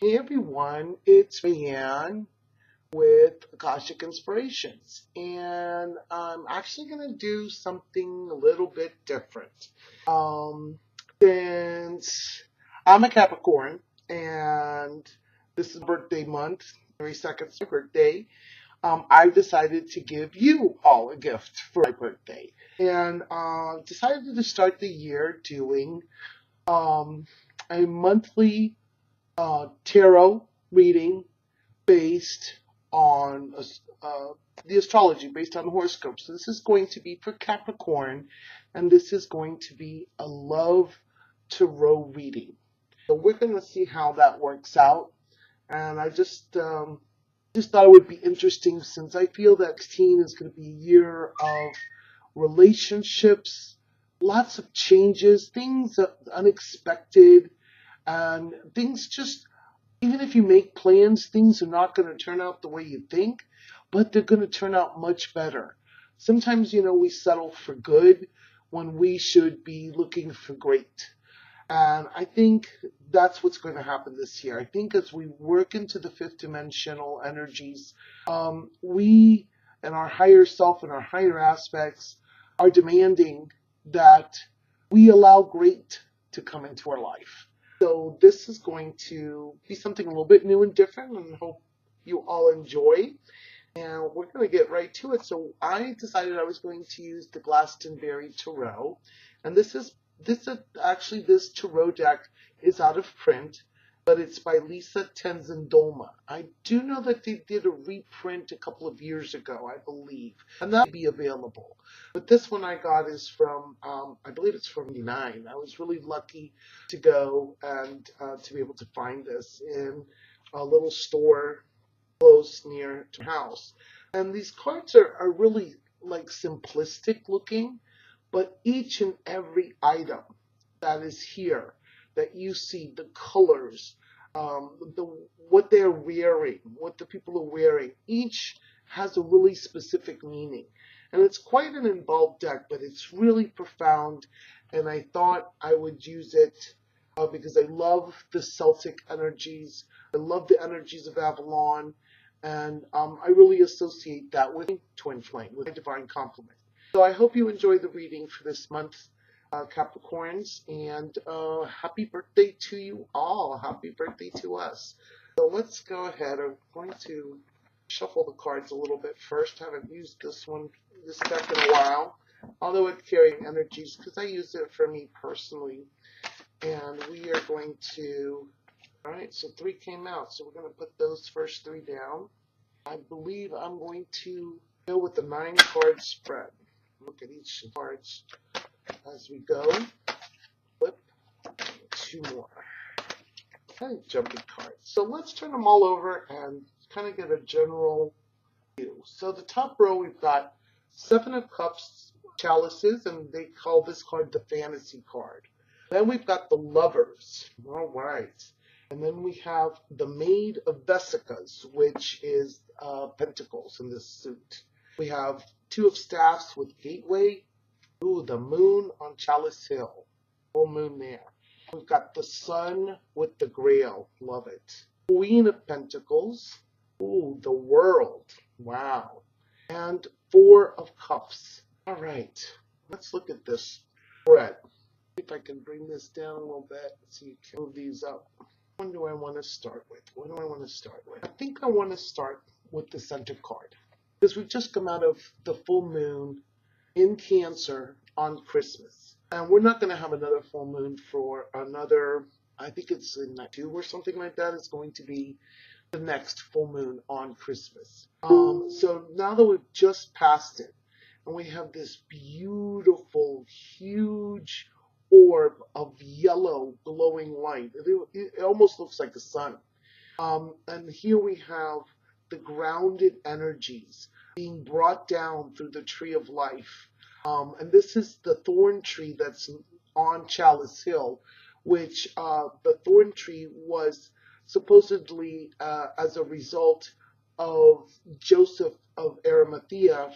Hey everyone, it's Rayanne with Akashic Inspirations, and I'm actually going to do something a little bit different. Um, since I'm a Capricorn, and this is birthday month, January 2nd is my birthday, I've decided to give you all a gift for my birthday, and decided to start the year doing um, a monthly tarot reading based on the astrology, based on horoscopes. So this is going to be for Capricorn, and this is going to be a love tarot reading. So we're going to see how that works out. And I just thought it would be interesting since I feel that 16 is going to be a year of relationships, lots of changes, things unexpected, and things just, even if you make plans, things are not going to turn out the way you think, but they're going to turn out much better. Sometimes, we settle for good when we should be looking for great. And I think that's what's going to happen this year. I think as we work into the fifth dimensional energies, we and our higher self and our higher aspects are demanding that we allow great to come into our life. So this is going to be something a little bit new and different, and hope you all enjoy. And we're going to get right to it. So I decided I was going to use the Glastonbury Tarot, and this tarot deck is out of print, but it's by Lisa Tenzin-Dolma. I do know that they did a reprint a couple of years ago, I believe, and that may be available. But this one I got is from, I believe it's from 1999. I was really lucky to go and to be able to find this in a little store close near to my house. And these cards are really like simplistic looking, but each and every item that is here that you see, the colors, what they're wearing, what the people are wearing, each has a really specific meaning. And it's quite an involved deck, but it's really profound. And I thought I would use it because I love the Celtic energies. I love the energies of Avalon. And I really associate that with Twin Flame, with my divine complement. So I hope you enjoy the reading for this month, Capricorns, and happy birthday to you all. Happy birthday to us. So let's go ahead. I'm going to shuffle the cards a little bit first. I haven't used this deck in a while, although it's carrying energies because I use it for me personally. And we are going to, all right, so 3 came out. So we're going to put those first 3 down. I believe I'm going to go with the 9 card spread. Look at each cards as we go. Flip 2 more. Kind of jumpy cards. So let's turn them all over and kind of get a general view. So the top row we've got 7 of Cups, chalices, and they call this card the fantasy card. Then we've got the Lovers. All right. And then we have the Maid of Vesicas, which is Pentacles in this suit. We have 2 of Staffs with Gateway. Ooh, the Moon on Chalice Hill. Full moon there. We've got the Sun with the Grail. Love it. Queen of Pentacles. Ooh, the World. Wow. And 4 of Cups. All right. Let's look at this spread. See if I can bring this down a little bit so you can move these up. Which one do I want to start with? What do I want to start with? I think I want to start with the center card, because we've just come out of the full moon in Cancer on Christmas. And we're not going to have another full moon for another, I think it's in 2 or something like that. It's going to be the next full moon on Christmas. So now that we've just passed it, and we have this beautiful, huge orb of yellow glowing light. It almost looks like the sun. And here we have the grounded energies being brought down through the tree of life. And this is the thorn tree that's on Chalice Hill, which the thorn tree was supposedly as a result of Joseph of Arimathea,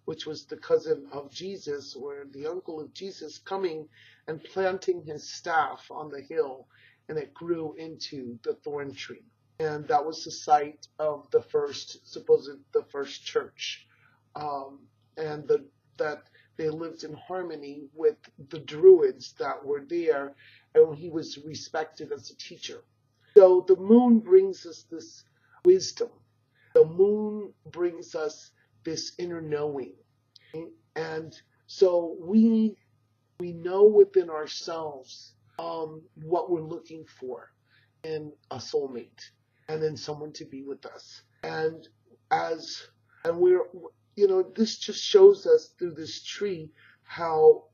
which was the cousin of Jesus, or the uncle of Jesus, coming and planting his staff on the hill and it grew into the thorn tree. And that was the site of the first church, and that they lived in harmony with the druids that were there, and he was respected as a teacher. So the moon brings us this wisdom. The moon brings us this inner knowing, and so we know within ourselves what we're looking for in a soulmate and in someone to be with us. As and we're this just shows us through this tree how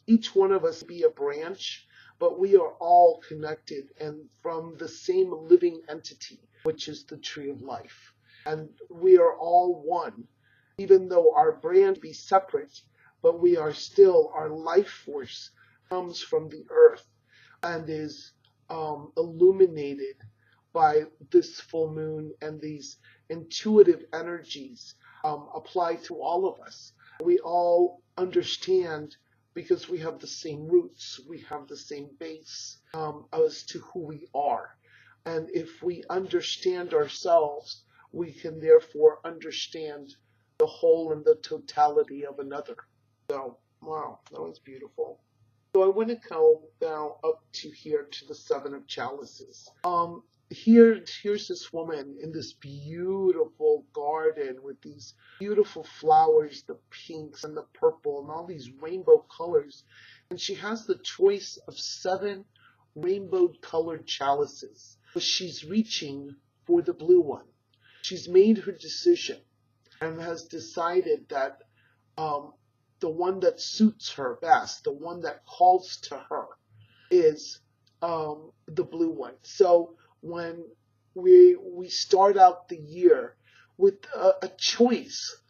each one of us be a branch, but we are all connected and from the same living entity, which is the tree of life. And we are all one, even though our branch be separate, but we are still, our life force comes from the earth and is illuminated by this full moon and these intuitive energies apply to all of us. We all understand because we have the same roots, we have the same base as to who we are. And if we understand ourselves, we can therefore understand the whole and the totality of another. So, wow, that was beautiful. So I want to go now up to here to the Seven of Chalices. Here's this woman in this beautiful garden with these beautiful flowers, the pinks and the purple and all these rainbow colors. And she has the choice of 7 rainbow colored chalices. But she's reaching for the blue one. She's made her decision and has decided that the one that suits her best, the one that calls to her, is the blue one. So when we start out the year with a choice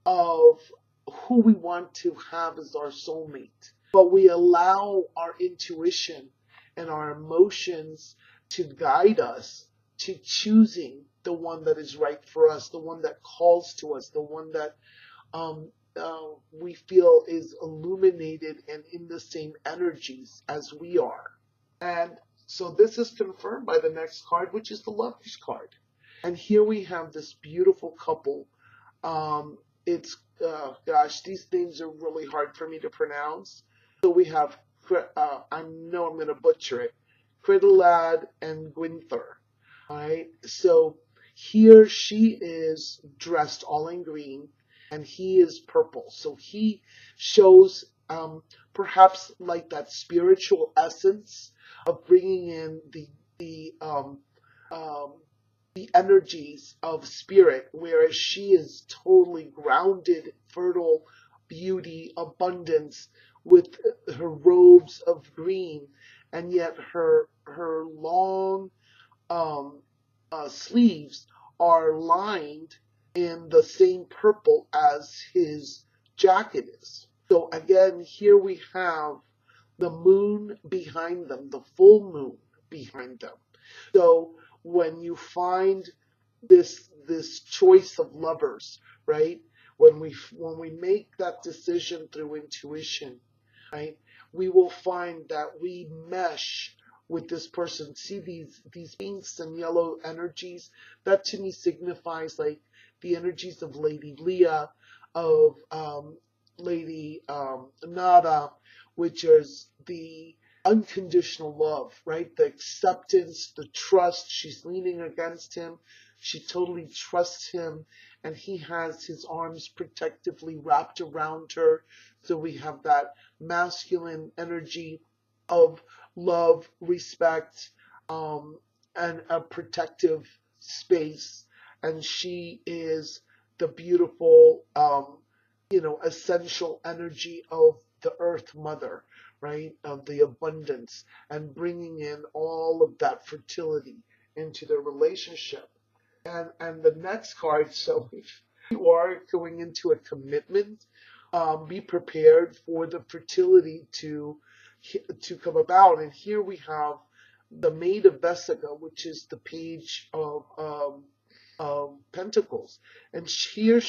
of who we want to have as our soulmate, but we allow our intuition and our emotions to guide us to choosing the one that is right for us, the one that calls to us, the one that we feel is illuminated and in the same energies as we are. And so this is confirmed by the next card, which is the Lover's card. And here we have this beautiful couple. Gosh, these names are really hard for me to pronounce. So we have, I know I'm going to butcher it, Cridalad and Gwynthur. All right, so here she is dressed all in green, and he is purple. So he shows perhaps like that spiritual essence of bringing in the energies of spirit, whereas she is totally grounded, fertile beauty, abundance, with her robes of green, and yet her long sleeves are lined in the same purple as his jacket is. So again, here we have the moon behind them, the full moon behind them. So when you find this choice of lovers, right? When we make that decision through intuition, right? We will find that we mesh with this person. See these pinks and yellow energies? That to me signifies like the energies of Lady Leah, of Lady Nada, which is the unconditional love, right? The acceptance, the trust. She's leaning against him. She totally trusts him, and he has his arms protectively wrapped around her. So we have that masculine energy of love, respect, and a protective space. And she is the beautiful, essential energy of the Earth Mother, right? Of the abundance, and bringing in all of that fertility into their relationship. And the next card, so if you are going into a commitment, be prepared for the fertility to come about. And here we have the Maid of Vesica, which is the Page of Pentacles. And here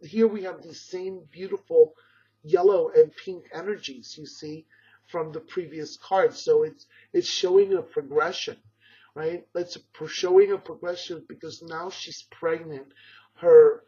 here we have these same beautiful yellow and pink energies, you see, from the previous card. So it's showing a progression, right? It's showing a progression because now she's pregnant. Her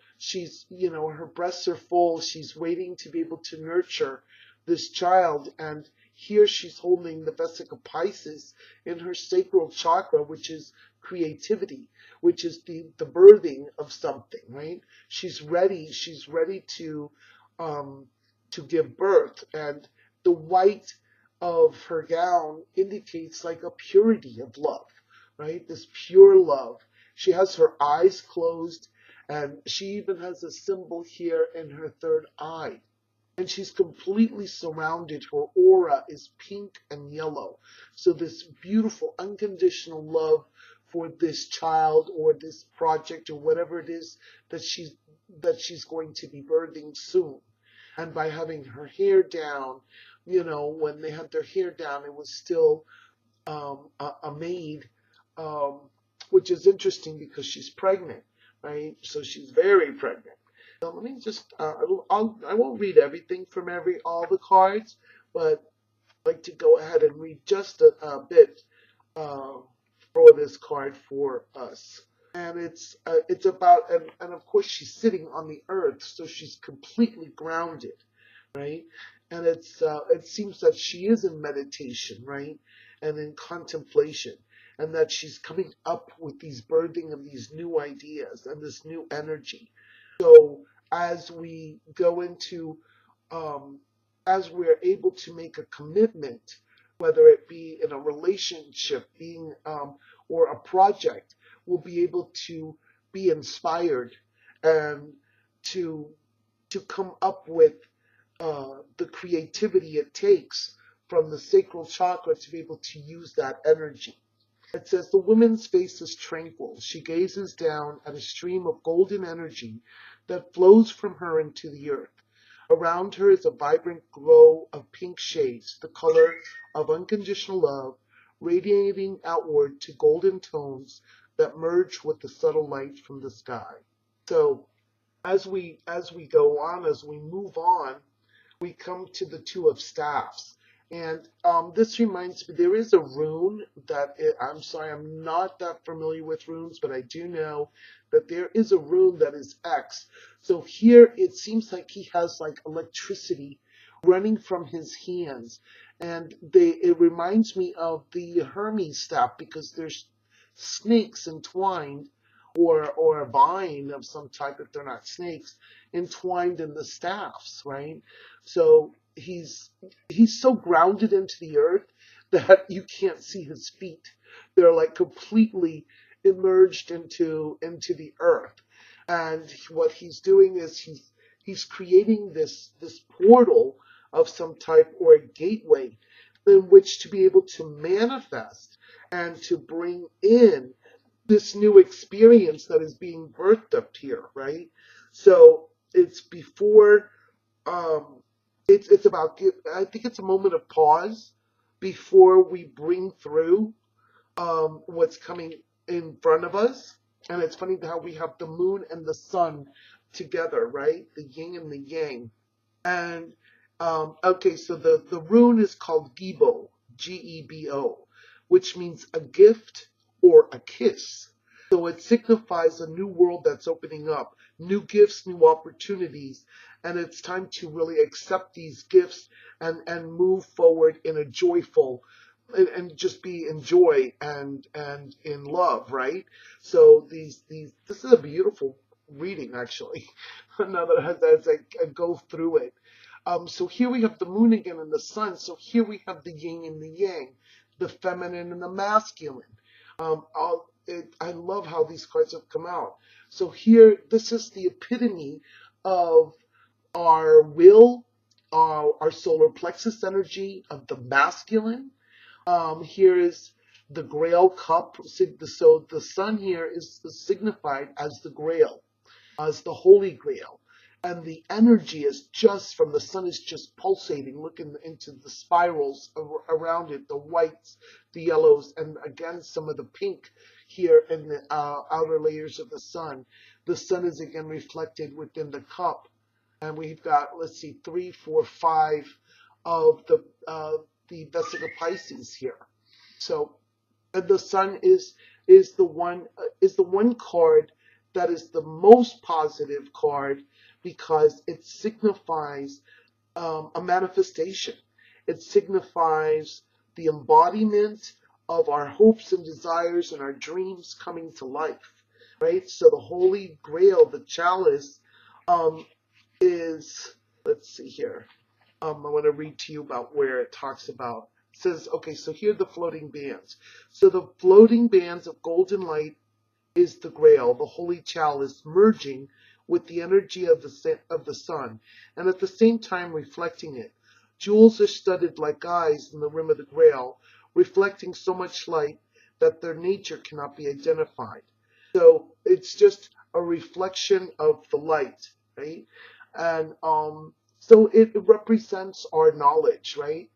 breasts are full. She's waiting to be able to nurture this child, and here she's holding the Vesica Pisces in her sacral chakra, which is creativity, which is the birthing of something, right? She's ready. She's ready to give birth, and the white of her gown indicates like a purity of love, right? This pure love. She has her eyes closed, and she even has a symbol here in her third eye. And she's completely surrounded. Her aura is pink and yellow. So this beautiful, unconditional love for this child or this project or whatever it is that she's going to be birthing soon. And by having her hair down, when they had their hair down, it was still a maid, um, which is interesting because she's pregnant, right? So she's very pregnant. So let me just, I won't read everything from all the cards, but I'd like to go ahead and read just a bit uh, for this card for us. And it's about, and of course she's sitting on the earth, so she's completely grounded, right? And it seems that she is in meditation, right? And in contemplation, and that she's coming up with these birthing of these new ideas and this new energy. So as we go into, as we're able to make a commitment, whether it be in a relationship, or a project, we'll be able to be inspired and to come up with the creativity it takes from the sacral chakra to be able to use that energy. It says, the woman's face is tranquil. She gazes down at a stream of golden energy that flows from her into the earth. Around her is a vibrant glow of pink shades, the color of unconditional love, radiating outward to golden tones that merge with the subtle light from the sky. So as we go on, as we move on, we come to the Two of Staffs. And this reminds me, there is a rune I'm sorry, I'm not that familiar with runes, but I do know that there is a rune that is X. So here it seems like he has like electricity running from his hands. And it reminds me of the Hermes staff because there's snakes entwined, or a vine of some type if they're not snakes, entwined in the staffs, right? So he's so grounded into the earth that you can't see his feet. They're like completely immersed into the earth. And what he's doing is he's creating this portal of some type, or a gateway in which to be able to manifest and to bring in this new experience that is being birthed up here, right? So it's before, it's about, I think it's a moment of pause before we bring through what's coming in front of us. And it's funny how we have the moon and the sun together, right? The yin and the yang. And okay, so the rune is called Gebo, Gebo, which means a gift or a kiss. So it signifies a new world that's opening up, new gifts, new opportunities, and it's time to really accept these gifts and move forward in a joyful, and just be in joy and in love, right? So this is a beautiful reading, actually. Now that as I go through it. So here we have the moon again and the sun. So here we have the yin and the yang, the feminine and the masculine. I love how these cards have come out. So here, this is the epitome of our will, our solar plexus energy of the masculine. Here is the Grail cup. So the sun here is signified as the Grail, as the Holy Grail. And the energy is just from the sun is just pulsating, looking into the spirals around it, the whites, the yellows, and again some of the pink here in the outer layers of the sun. The sun is again reflected within the cup. And we've got, let's see, 3, 4, 5 of the Vesica Pisces here. So the Sun is the one card that is the most positive card because it signifies a manifestation. It signifies the embodiment of our hopes and desires and our dreams coming to life, right? So the Holy Grail, the chalice, um, is, let's see here. I want to read to you about where it talks about. It says, okay, so here are the floating bands. So the floating bands of golden light is the grail, the holy chalice, merging with the energy of the sun, and at the same time reflecting it. Jewels are studded like eyes in the rim of the grail, reflecting so much light that their nature cannot be identified. So it's just a reflection of the light, right? And so it represents our knowledge, right?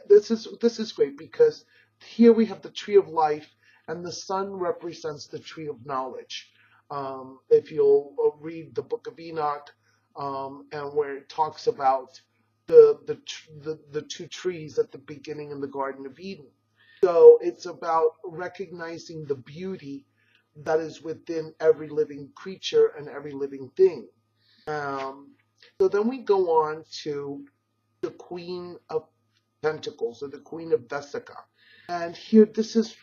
This is great because here we have the tree of life, and the sun represents the tree of knowledge. If you'll read the Book of Enoch, and where it talks about the two trees at the beginning in the Garden of Eden. So it's about recognizing the beauty that is within every living creature and every living thing. Um, so then we go on to the Queen of Pentacles, or the Queen of Vesica. And here, this is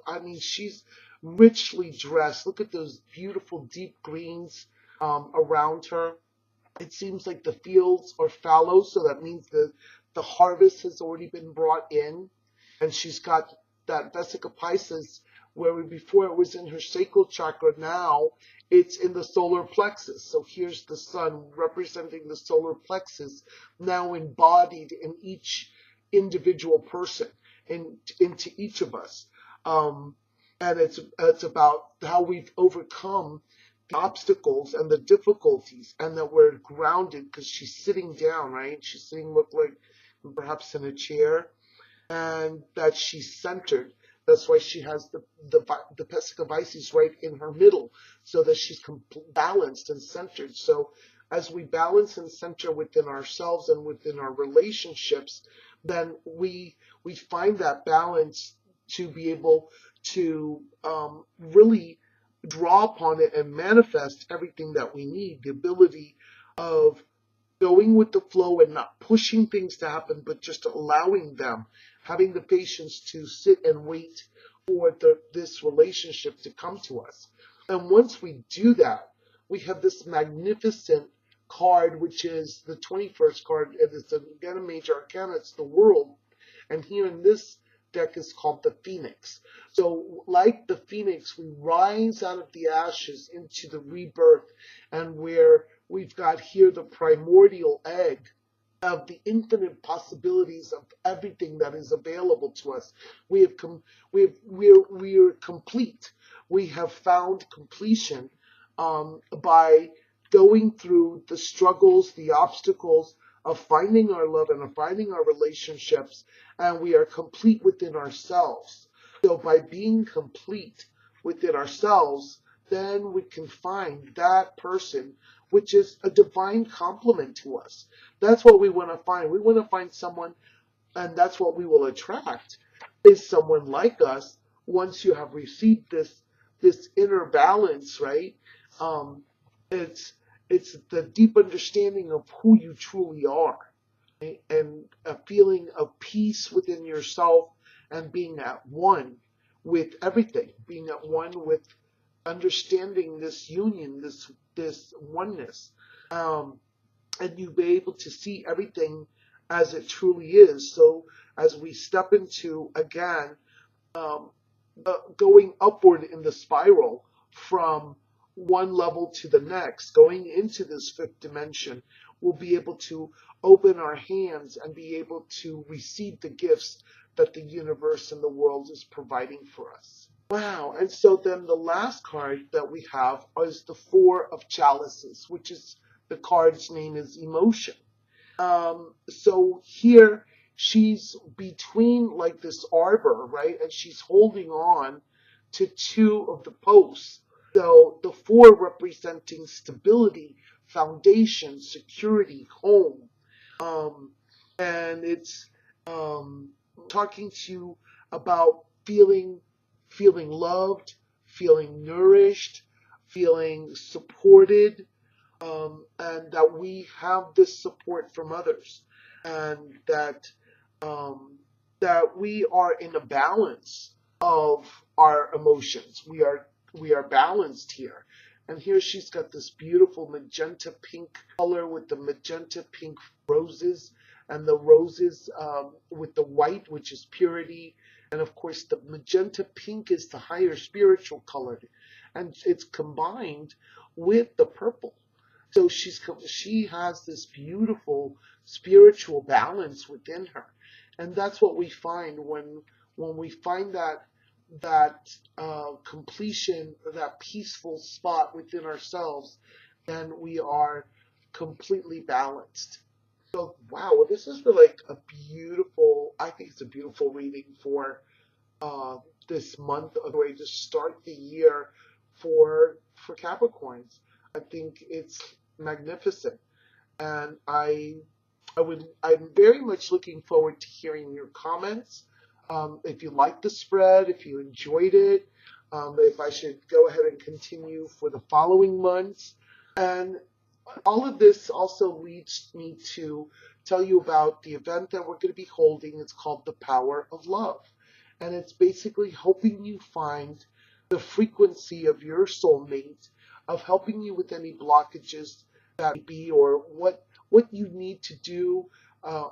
I mean, she's richly dressed. Look at those beautiful deep greens around her. It seems like the fields are fallow, so that means the harvest has already been brought in, and she's got that Vesica Pisces, where before it was in her sacral chakra, now it's in the solar plexus. So here's the sun representing the solar plexus, now embodied in each individual person, into each of us. And it's about how we've overcome the obstacles and the difficulties, and that we're grounded because she's sitting down, right? She's sitting, look like perhaps in a chair, and that she's centered. That's why she has the Vesica Pisces right in her middle, so that she's balanced and centered. So as we balance and center within ourselves and within our relationships, then we find that balance to be able to really draw upon it and manifest everything that we need. The ability of going with the flow and not pushing things to happen, but just allowing them, having the patience to sit and wait for this relationship to come to us. And once we do that, we have this magnificent card, which is the 21st card. It is again a major arcana. It's the world. And here in this deck is called the Phoenix. So like the Phoenix, we rise out of the ashes into the rebirth, and where we've got here the primordial egg of the infinite possibilities of everything that is available to us. We're complete. We have found completion by going through the struggles, the obstacles of finding our love and of finding our relationships, and we are complete within ourselves. So by being complete within ourselves, then we can find that person, which is a divine complement to us. That's what we want to find. We want to find someone, and that's what we will attract, is someone like us once you have received this inner balance, right? It's the deep understanding of who you truly are, right? And a feeling of peace within yourself, and being at one with everything, being at one with understanding this union, this oneness, and you be able to see everything as it truly is. So as we step into, again, going upward in the spiral from one level to the next, going into this fifth dimension, we'll be able to open our hands and be able to receive the gifts that the universe and the world is providing for us. Wow. And so then the last card that we have is the Four of Chalices, which is, the card's name is Emotion. So here she's between like this arbor, right? And she's holding on to two of the posts. So the four representing stability, foundation, security, home. And um, talking to you about feeling loved, feeling nourished, feeling supported, and that we have this support from others, and um, that we are in a balance of our emotions. We are balanced here. And here she's got this beautiful magenta pink color with the magenta pink roses, and the roses with the white, which is purity. And of course, the magenta pink is the higher spiritual color, and it's combined with the purple. So she has this beautiful spiritual balance within her, and that's what we find when we find that completion, that peaceful spot within ourselves, then we are completely balanced. So wow, this is like a beautiful. I think it's a beautiful reading for uh, this month of the way to start the year for Capricorns. I think it's magnificent, and I'm very much looking forward to hearing your comments. If you liked the spread, if you enjoyed it, if I should go ahead and continue for the following months. And all of this also leads me to tell you about the event that we're going to be holding. It's called The Power of Love. And it's basically helping you find the frequency of your soulmate, of helping you with any blockages that may be, or what you need to do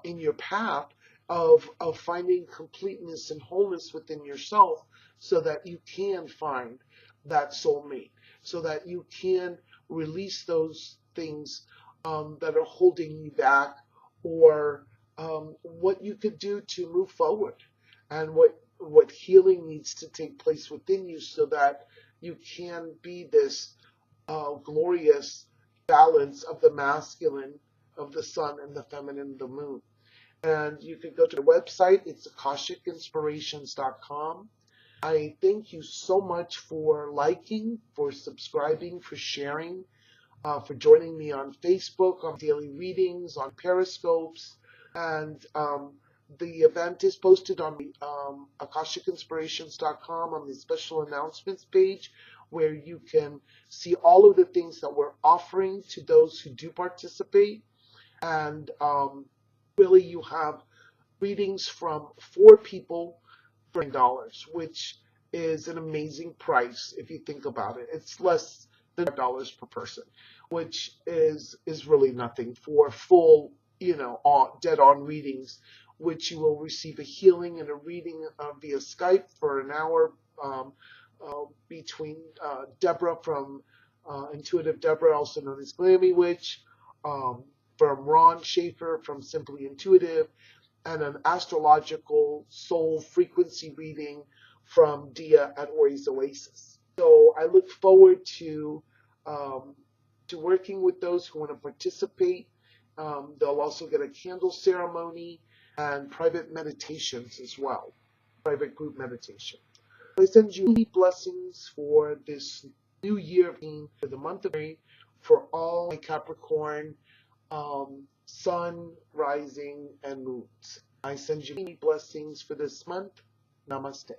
in your path of finding completeness and wholeness within yourself, so that you can find that soulmate, so that you can release those things that are holding you back, or what you could do to move forward, and what healing needs to take place within you, so that you can be this glorious balance of the masculine, of the sun, and the feminine, the moon. And you can go to the website. It's akashicinspirations.com. I thank you so much for liking, for subscribing, for sharing, for joining me on Facebook, on daily readings, on Periscopes. And the event is posted on akashicinspirations.com on the special announcements page, where you can see all of the things that we're offering to those who do participate. And really, you have readings from 4 people for $9, which is an amazing price if you think about it. It's less than $5 per person, which is really nothing for full, dead on readings, which you will receive a healing and a reading via Skype for an hour, between Deborah from Intuitive Deborah, also known as Glammy Witch, um, from Ron Schaefer from Simply Intuitive, and an astrological soul frequency reading from Dia at Ori's Oasis. So I look forward um, to working with those who want to participate. They'll also get a candle ceremony and private meditations as well, private group meditation. I send you many blessings for this new year, for the month of May, for all my Capricorn sun, rising, and moons. I send you many blessings for this month. Namaste.